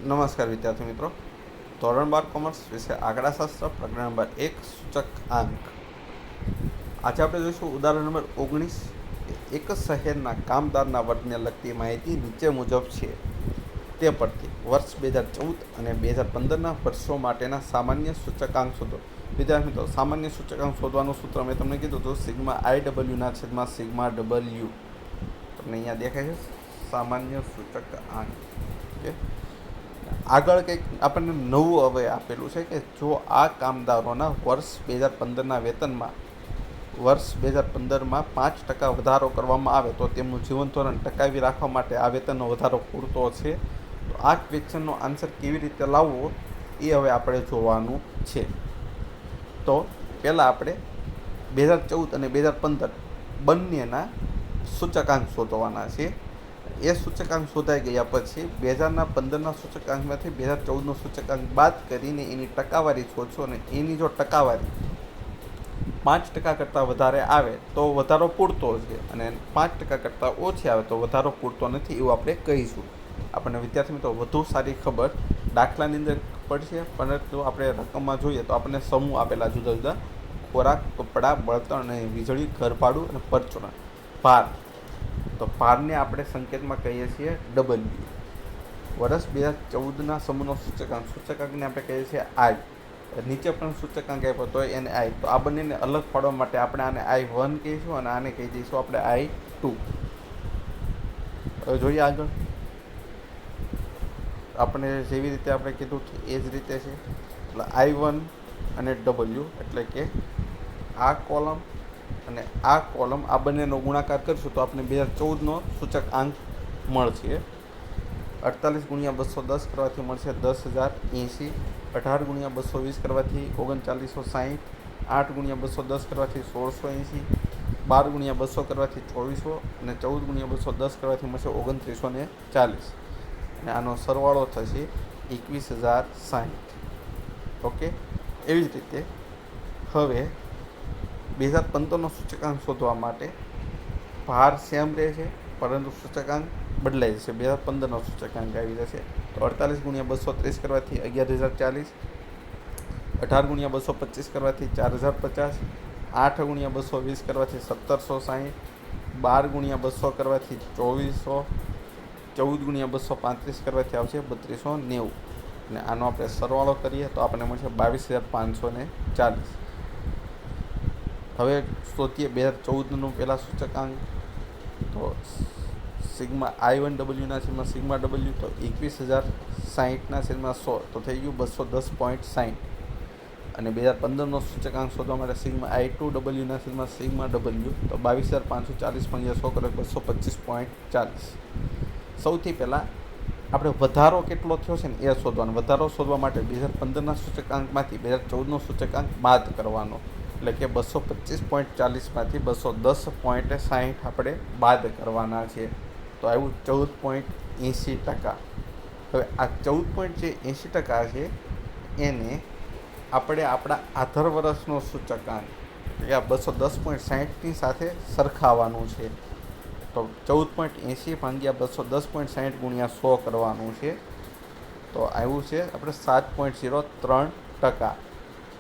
નમસ્કાર વિદ્યાર્થી મિત્રો. ધોરણ 12 કોમર્સ વિશે આંકડાશાસ્ત્ર પ્રકરણ નંબર 1 સૂચકાંક. આજે આપણે જોઈશું ઉદાહરણ નંબર 19. એક શહેરના કામદારના વર્ગને લગતી માહિતી નીચે મુજબ છે. તે પરથી વર્ષ 2014 અને 2015ના વર્ષો માટેના સામાન્ય સૂચકાંક શોધો. વિદ્યાર્થી મિત્રો, સામાન્ય સૂચકાંક શોધવાનું સૂત્ર મેં તમને કીધું હતું, સિગ્મા IW ના છેદમાં સિગ્મા W. તમને અહીંયા દેખાય છે સામાન્ય સૂચકાંક. ઓકે, આગળ કંઈક આપણને નવું હવે આપેલું છે કે જો આ કામદારોના વર્ષ 2015ના વેતનમાં વર્ષ 2015માં 5% વધારો કરવામાં આવે તો તેમનું જીવન ધોરણ ટકાવી રાખવા માટે આ વેતનનો વધારો પૂરતો છે. તો આ ક્વેશ્ચનનો આન્સર કેવી રીતે લાવવો એ હવે આપણે જોવાનું છે. તો પહેલાં આપણે 2014 અને 2015 બંનેના સૂચકાંક શોધવાના છે. એ સૂચકાંક શોધાઈ ગયા પછી 2015ના સૂચકાંકમાંથી 2014નો સૂચકાંક બાદ કરીને એની ટકાવારી શોધશો અને એની જો ટકાવારી 5% કરતાં વધારે આવે તો વધારો પૂરતો છે અને 5% કરતાં ઓછી આવે તો વધારો પૂરતો નથી, એવું આપણે કહીશું. આપણને વિદ્યાર્થી મિત્રો વધુ સારી ખબર દાખલાની અંદર પડશે, પરંતુ આપણે રકમમાં જોઈએ તો આપણને સમૂહ આપેલા જુદા જુદા: ખોરાક, કપડાં, બળતણ અને વીજળી, ઘરભાડું અને પરચુરણ. ભાર, તો ભારને આપણે સંકેતમાં કહીએ છીએ W. વર્ષ 2014ના સમૂહનો સૂચકાંકને આપણે કહીએ છીએ I. નીચે પણ સૂચકાંક આપ્યો તો એને I. તો આ બંનેને અલગ પાડવા માટે આપણે આને I1 કહીશું અને આને કહી દઈશું આપણે I2. હવે જોઈએ આગળ. આપણે જેવી રીતે આપણે કીધું એ જ રીતે છે. એટલે I1 અને W એટલે કે આ કોલમ અને આ કોલમ, આ બંનેનો ગુણાકાર કરશું તો આપણે 2014નો સૂચકાંક મળશે. 48 × 210 કરવાથી મળશે 10,080. 18 × 220 કરવાથી 3960. 8 × 210 કરવાથી 1680. 12 × 200 કરવાથી 2400 અને 14 × 210 કરવાથી મળશે 2940. અને આનો સરવાળો થશે 21,060. ઓકે, એવી જ રીતે હવે 2015નો સૂચકાંક શોધવા માટે ભાર સેમ રહે છે પરંતુ સૂચકાંક બદલાઈ જશે. 2015નો સૂચકાંક આવી જશે તો 48 × 230 કરવાથી 11,040. 18 × 225 કરવાથી 4,050. 8 × 220 કરવાથી 1,760. 12 × 200 કરવાથી 2,400. 14 × 235 કરવાથી આવશે 3,290. અને આનો આપણે સરવાળો કરીએ તો આપણને મળશે 22,540. હવે શોધીએ 2014નું પહેલાં સૂચકાંક. તો સિગ્મા I1W ના છેદમાં સિગ્મા W, તો 21,060ના છેદમાં 100 તો થઈ ગયું 210.60. અને 2015નો સૂચકાંક શોધવા માટે સિગ્મા I2W ના છેદમાં સિગ્મા W, તો 22,540 × 100 કરે 225.40. સૌથી પહેલાં આપણે વધારો કેટલો થયો છે ને એ શોધવાનો. વધારો શોધવા માટે 2015ના સૂચકાંકમાંથી 2014નો સૂચકાંક બાદ કરવાનો, એટલે કે 225.40માંથી 210.60 આપણે બાદ કરવાના છે. તો આવ્યું 14.80%. હવે આ 14.80% છે એને આપણે આપણા આધાર વર્ષનો સૂચકાંક એટલે આ 210.60ની સાથે સરખાવવાનું છે. તો 14.80 ભાગ્યા 210.60 × 100 કરવાનું છે. તો આવ્યું છે આપણે 7.03%.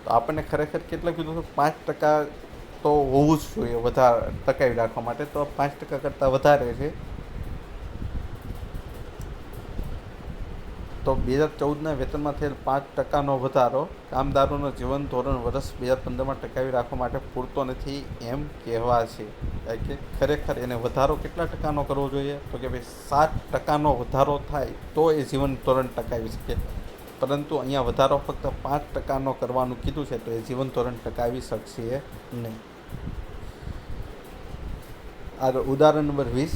તો આપણને ખરેખર કેટલા કીધું હતું? 5% તો હોવું જ જોઈએ વધારે ટકાવી રાખવા માટે. તો 5% કરતાં વધારે છે. તો 2014ના વેતનમાં થયેલ 5%નો વધારો કામદારોનું જીવન ધોરણ વર્ષ 2015માં ટકાવી રાખવા માટે પૂરતો નથી એમ કહેવાશે. કે ખરેખર એને વધારો કેટલા ટકાનો કરવો જોઈએ? તો કે ભાઈ 7%નો વધારો થાય તો એ જીવન ધોરણ ટકાવી શકે, પરંતુ અહીંયા વધારો ફક્ત 5%નો કરવાનું કીધું છે, તો એ જીવન ધોરણ ટકાવી શકશે નહીં. આગળ ઉદાહરણ નંબર 20.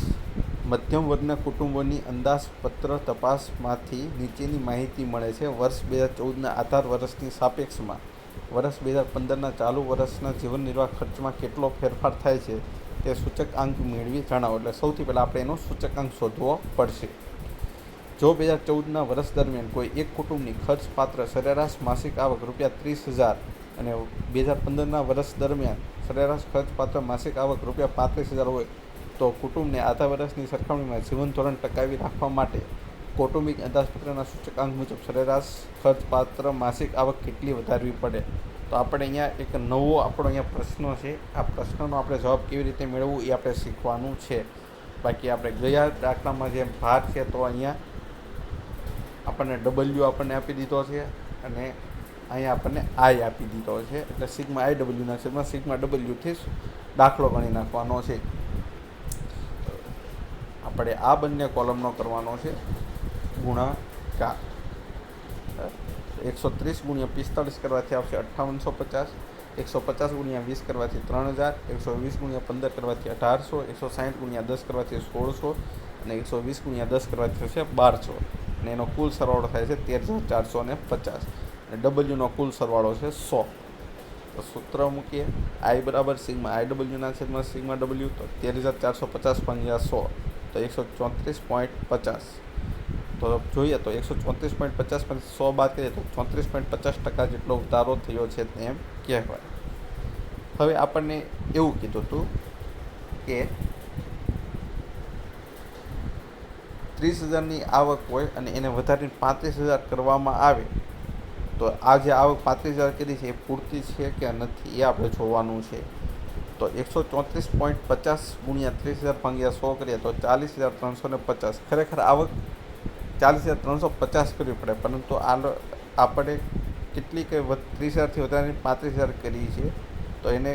મધ્યમ વર્ગના કુટુંબોની અંદાજપત્ર તપાસમાંથી નીચેની માહિતી મળે છે. વર્ષ 2014ના આધાર વર્ષની સાપેક્ષમાં વર્ષ 2015ના ચાલુ વર્ષના જીવન નિર્વાહ ખર્ચમાં કેટલો ફેરફાર થાય છે તે સૂચકાંક મેળવી જણાવો. એટલે સૌથી પહેલાં આપણે એનો સૂચકાંક શોધવો પડશે. જો 2014ના વર્ષ દરમિયાન કોઈ એક કુટુંબની ખર્ચપાત્ર સરેરાશ માસિક આવક ₹30,000 અને 2015ના વર્ષ દરમિયાન સરેરાશ ખર્ચપાત્ર માસિક આવક ₹35,000 હોય તો કુટુંબને આધા વર્ષની સરખામણીમાં જીવન ધોરણ ટકાવી રાખવા માટે કૌટુંબિક અંદાજપત્રના સૂચકાંક મુજબ સરેરાશ ખર્ચપાત્ર માસિક આવક કેટલી વધારવી પડે? તો આપણે અહીંયા એક નવો આપણો અહીંયા પ્રશ્ન છે. આ પ્રશ્નનો આપણે જવાબ કેવી રીતે મેળવવું એ આપણે શીખવાનું છે. બાકી આપણે ગયા દાખલામાં જે ભાર છે તો અહીંયા આપણને ડબલ્યુ આપણને આપી દીધો છે અને અહીંયા આપણને આઈ આપી દીધો છે. એટલે સિગ્મા આઈ ડબલ્યુના છેદમાં સિગ્મા ડબલ્યુથી દાખલો ગણી નાખવાનો છે. આપણે આ બંને કોલમનો કરવાનો છે ગુણાકાર. 130 × 45 કરવાથી આવશે 5850, 150 × 20 કરવાથી 3000, 120 × 15 કરવાથી 1800, 160 × 10 કરવાથી 1600 અને 120 × 10 કરવાથી થશે 1200. અને એનો કુલ સરવાળો થાય છે 13450 અને ડબલ્યુનો કુલ સરવાળો છે 100. તો સૂત્ર મૂકીએ. આઈ બરાબર સિગ્મા આઈ ડબલ્યુના છેદમાં સિગ્મા ડબલ્યુ. તો 13450 × 100 તો 134.50. તો જોઈએ તો 134.50 માંથી 100 બાદ કરીએ તો 34.50% જેટલો વધારો થયો છે તેમ કહેવાય. હવે આપણને એવું કીધું હતું કે 30,000ની આવક હોય અને એને વધારીને 35,000 કરવામાં આવે તો આ જે આવક 35,000 કરી છે એ પૂરતી છે કે નથી એ આપણે જોવાનું છે. તો 134.50 × 30,000 ભાગ્યા 100 કરીએ તો 40,350. ખરેખર આવક 40,350 કરવી પડે, પરંતુ આપણે કેટલી કંઈ 30,000થી વધારીને 35,000 કરી છે તો એને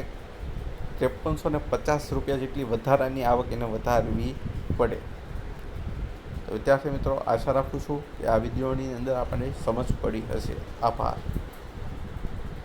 5350 રૂપિયા જેટલી વધારાની આવક એને વધારવી પડે. તો વિદ્યાર્થી મિત્રો, આશા રાખું છું કે આ વિડીયોની અંદર આપણને સમજ પડી હશે. આભાર.